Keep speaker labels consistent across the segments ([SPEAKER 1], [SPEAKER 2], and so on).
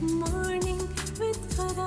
[SPEAKER 1] Morning with Farah.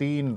[SPEAKER 2] 3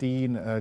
[SPEAKER 2] 3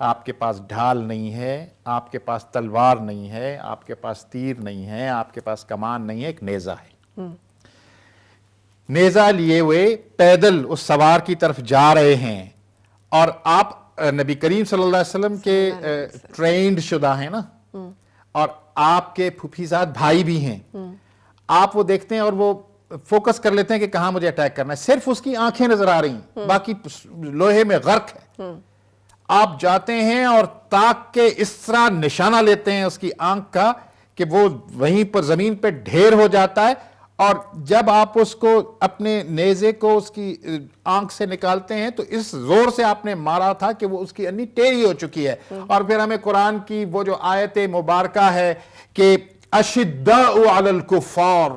[SPEAKER 2] آپ کے پاس ڈھال نہیں ہے، آپ کے پاس تلوار نہیں ہے، آپ کے پاس تیر نہیں ہے، آپ کے پاس کمان نہیں ہے، ایک نیزہ ہے۔ نیزہ لیے ہوئے پیدل اس سوار کی طرف جا رہے ہیں، اور آپ نبی کریم صلی اللہ علیہ وسلم کے ٹرینڈ شدہ ہیں نا، اور آپ کے پھوپھیزاد بھائی بھی ہیں، آپ وہ دیکھتے ہیں اور وہ فوکس کر لیتے ہیں کہ کہاں مجھے اٹیک کرنا ہے، صرف اس کی آنکھیں نظر آ رہی ہیں، باقی لوہے میں غرق ہے۔ آپ جاتے ہیں اور تاک کے اس طرح نشانہ لیتے ہیں اس کی آنکھ کا کہ وہ وہیں پر زمین پہ ڈھیر ہو جاتا ہے، اور جب آپ اس کو اپنے نیزے کو اس کی آنکھ سے نکالتے ہیں تو اس زور سے آپ نے مارا تھا کہ وہ اس کی انی ٹیڑھی ہو چکی ہے۔ اور پھر ہمیں قرآن کی وہ جو آیت مبارکہ ہے کہ اشداء علی الکفار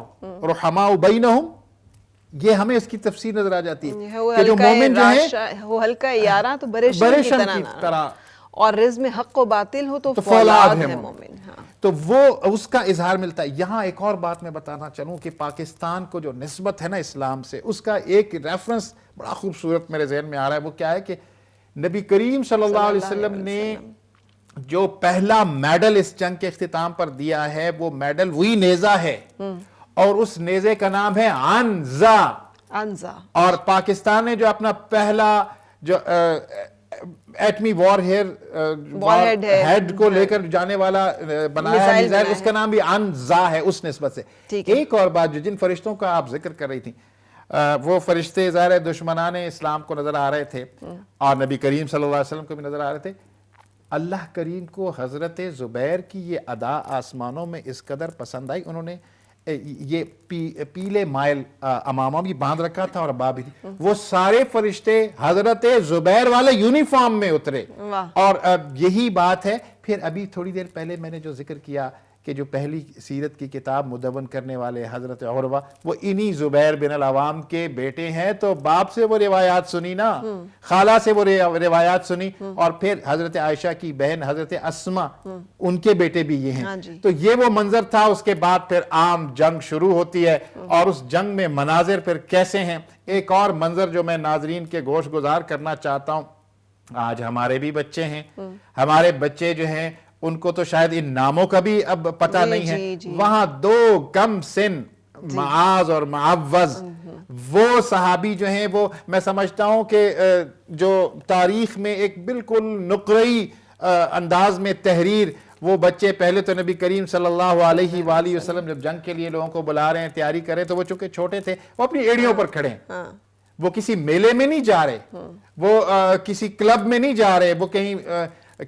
[SPEAKER 2] رحماء بینہم، یہ ہمیں اس کی تفسیر نظر آ جاتی ہے کہ جو مومن جو ہیں
[SPEAKER 3] وہ ہلکا یاراں تو برے شم کی طرح، اور رزم حق و باطل ہو تو فولاد ہے مومن۔
[SPEAKER 2] تو وہ اس کا اظہار ملتا ہے۔ یہاں ایک اور بات میں بتانا چاہوں کہ پاکستان کو جو نسبت ہے نا اسلام سے، اس کا ایک ریفرنس بڑا خوبصورت میرے ذہن میں آ رہا ہے۔ وہ کیا ہے کہ نبی کریم صلی اللہ علیہ وسلم نے جو پہلا میڈل اس جنگ کے اختتام پر دیا ہے، وہ میڈل وہی نیزہ ہے، اور اس نیزے کا نام ہے عنزہ۔ اور پاکستان نے جو اپنا پہلا جو ایٹمی وار ہیڈ کو لے کر جانے والا بنایا ہے میزائل، اس کا نام بھی عنزہ ہے اس نسبت سے۔ ایک اور بات جو جن فرشتوں کا آپ ذکر کر رہی تھی، وہ فرشتے ظاہر دشمنان اسلام کو نظر آ رہے تھے اور نبی کریم صلی اللہ علیہ وسلم کو بھی نظر آ رہے تھے۔ اللہ کریم کو حضرت زبیر کی یہ ادا آسمانوں میں اس قدر پسند آئی، انہوں نے یہ پیلے مائل امامہ بھی باندھ رکھا تھا اور ابا بھی تھی، وہ سارے فرشتے حضرت زبیر والے یونیفارم میں اترے۔ اور یہی بات ہے، پھر ابھی تھوڑی دیر پہلے میں نے جو ذکر کیا کہ جو پہلی سیرت کی کتاب مدون کرنے والے حضرت عروہ، وہ انہی زبیر بن العوام کے بیٹے ہیں، تو باپ سے وہ روایات سنی نا، خالہ سے وہ روایات سنی، اور پھر حضرت عائشہ کی بہن حضرت اسما، ان کے بیٹے بھی یہ ہیں۔ تو یہ وہ منظر تھا۔ اس کے بعد پھر عام جنگ شروع ہوتی ہے، اور اس جنگ میں مناظر پھر کیسے ہیں۔ ایک اور منظر جو میں ناظرین کے گوش گزار کرنا چاہتا ہوں، آج ہمارے بھی بچے ہیں، ہمارے بچے جو ہیں ان کو تو شاید ان ناموں کا بھی اب پتہ نہیں ہے۔ وہاں دو کم سن معاذ اور معوذ، وہ صحابی جو ہیں، وہ میں سمجھتا ہوں کہ جو تاریخ میں ایک بالکل نقرئی انداز میں تحریر، وہ بچے پہلے تو نبی کریم صلی اللہ علیہ وآلہ وسلم جب جنگ کے لیے لوگوں کو بلا رہے ہیں، تیاری کر رہے ہیں، تو وہ چونکہ چھوٹے تھے، وہ اپنی ایڑیوں پر کھڑے ہیں، وہ کسی میلے میں نہیں جا رہے، وہ کسی کلب میں نہیں جا رہے، وہ کہیں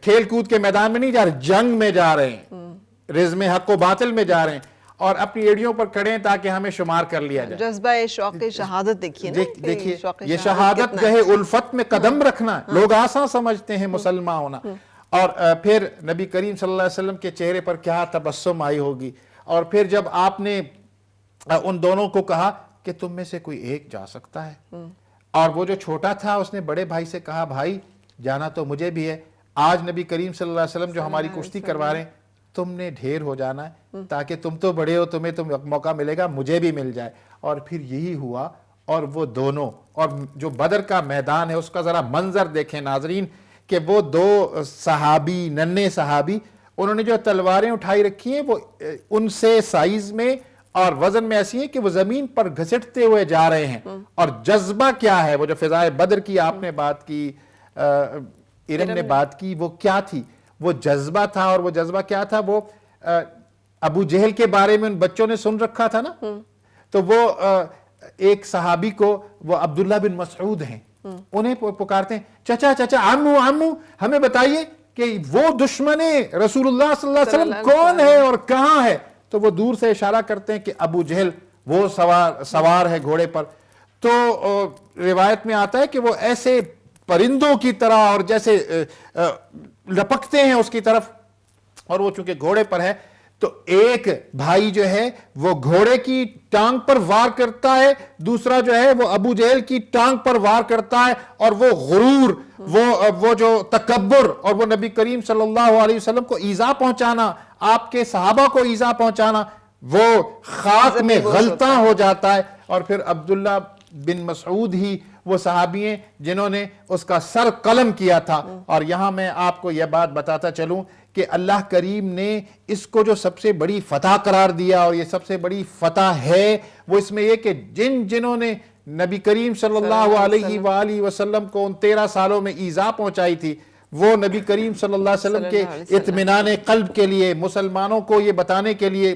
[SPEAKER 2] کھیل کود کے میدان میں نہیں جا رہے، جنگ میں جا رہے ہیں، رزم حق و باطل میں جا رہے ہیں، اور اپنی ایڑیوں پر کھڑے ہیں تاکہ ہمیں شمار کر لیا جائے۔
[SPEAKER 3] جذبہ شوق شہادت دیکھیے نا،
[SPEAKER 2] دیکھیے یہ شہادت گہے الفت میں قدم رکھنا، لوگ آسان سمجھتے ہیں مسلمان ہونا، اور پھر نبی کریم صلی اللہ علیہ وسلم کے چہرے پر کیا تبسم آئی ہوگی۔ اور پھر جب آپ نے ان دونوں کو کہا کہ تم میں سے کوئی ایک جا سکتا ہے، اور وہ جو چھوٹا تھا اس نے بڑے بھائی سے کہا بھائی جانا تو مجھے بھی ہے، آج نبی کریم صلی اللہ علیہ وسلم جو ہماری کشتی کروا رہے ہیں، تم نے ڈھیر ہو جانا ہے، تاکہ تم تو بڑے ہو، تمہیں تو موقع ملے گا، مجھے بھی مل جائے۔ اور پھر یہی ہوا، اور وہ دونوں، اور جو بدر کا میدان ہے اس کا ذرا منظر دیکھیں ناظرین، کہ وہ دو صحابی، ننھے صحابی، انہوں نے جو تلواریں اٹھائی رکھی ہیں وہ ان سے سائز میں اور وزن میں ایسی ہیں کہ وہ زمین پر گھسٹتے ہوئے جا رہے ہیں۔ اور جذبہ کیا ہے، وہ جو فضائے بدر کی آپ نے بات کی، ارم نے بات کی، وہ کیا تھی؟ وہ جذبہ تھا، اور وہ جذبہ کیا تھا؟ وہ ابو جہل کے بارے میں ان بچوں نے سن رکھا تھا نا، تو وہ ایک صحابی کو، وہ عبداللہ بن مسعود ہیں، انہیں پکارتے ہیں، چچا چچا، عمو عمو، ہمیں بتائیے کہ وہ دشمن رسول اللہ صلی اللہ علیہ وسلم کون ہے اور کہاں ہے؟ تو وہ دور سے اشارہ کرتے ہیں کہ ابو جہل وہ سوار ہے گھوڑے پر۔ تو روایت میں آتا ہے کہ وہ ایسے پرندوں کی طرح اور جیسے لپکتے ہیں اس کی طرف، اور وہ چونکہ گھوڑے پر ہے تو ایک بھائی جو ہے وہ گھوڑے کی ٹانگ پر وار کرتا ہے، دوسرا جو ہے وہ ابو جہل کی ٹانگ پر وار کرتا ہے، اور وہ غرور، وہ جو تکبر، اور وہ نبی کریم صلی اللہ علیہ وسلم کو ایذا پہنچانا، آپ کے صحابہ کو ایذا پہنچانا، وہ خاک میں غلطاں ہو جاتا ہے۔ اور پھر عبداللہ بن مسعود ہی وہ صحابی ہیں جنہوں نے اس کا سر قلم کیا تھا. اور یہاں میں آپ کو یہ بات بتاتا چلوں کہ اللہ کریم نے اس کو جو سب سے بڑی فتح قرار دیا, اور یہ سب سے بڑی فتح ہے وہ اس میں یہ کہ جنہوں نے نبی کریم صلی اللہ علیہ وآلہ وسلم کو ان 13 سالوں میں ایذا پہنچائی تھی, وہ نبی کریم صلی اللہ علیہ وسلم کے اطمینان قلب کے لیے, مسلمانوں کو یہ بتانے کے لیے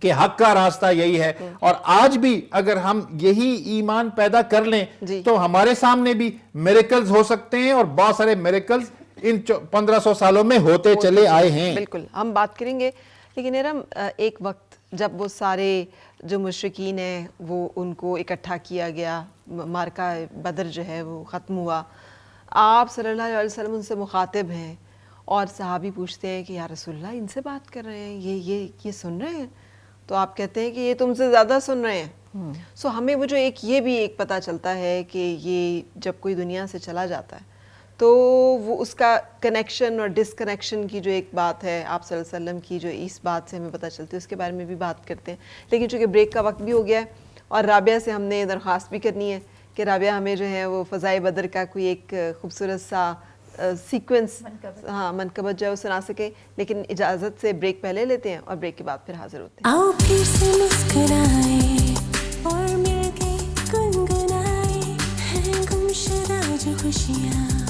[SPEAKER 2] کہ حق کا راستہ یہی ہے. اور آج بھی اگر ہم یہی ایمان پیدا کر لیں تو ہمارے سامنے بھی میریکلز ہو سکتے ہیں, اور بہت سارے میریکلز ان 1500 سالوں میں ہوتے چلے آئے ہیں.
[SPEAKER 3] بالکل ہم بات کریں گے, لیکن ارم ایک وقت جب وہ سارے جو مشرکین ہیں وہ ان کو اکٹھا کیا گیا, معرکہ بدر جو ہے وہ ختم ہوا, آپ صلی اللہ علیہ وسلم ان سے مخاطب ہیں اور صحابی پوچھتے ہیں کہ یا رسول اللہ ان سے بات کر رہے ہیں, یہ سن رہے ہیں, تو آپ کہتے ہیں کہ یہ تم سے زیادہ سن رہے ہیں. سو ہمیں وہ جو یہ بھی ایک پتہ چلتا ہے کہ یہ جب کوئی دنیا سے چلا جاتا ہے تو وہ اس کا کنیکشن اور ڈسکنیکشن کی جو ایک بات ہے آپ صلی اللہ علیہ وسلم کی, جو اس بات سے ہمیں پتہ چلتی ہے, اس کے بارے میں بھی بات کرتے ہیں. لیکن چونکہ بریک کا وقت بھی ہو گیا ہے اور رابعہ سے ہم نے درخواست بھی کرنی ہے کہ رابعہ ہمیں جو ہے وہ فضائے بدر کا کوئی ایک خوبصورت سا سیکوینس, منقبت جو ہے وہ سنا سکے. لیکن اجازت سے بریک پہلے لیتے ہیں اور بریک کے بعد پھر حاضر ہوتے ہیں.
[SPEAKER 1] آؤ پھر سے مسکرائیں اور مل کے گنگنائیں, ہیں گمشدہ جو خوشیاں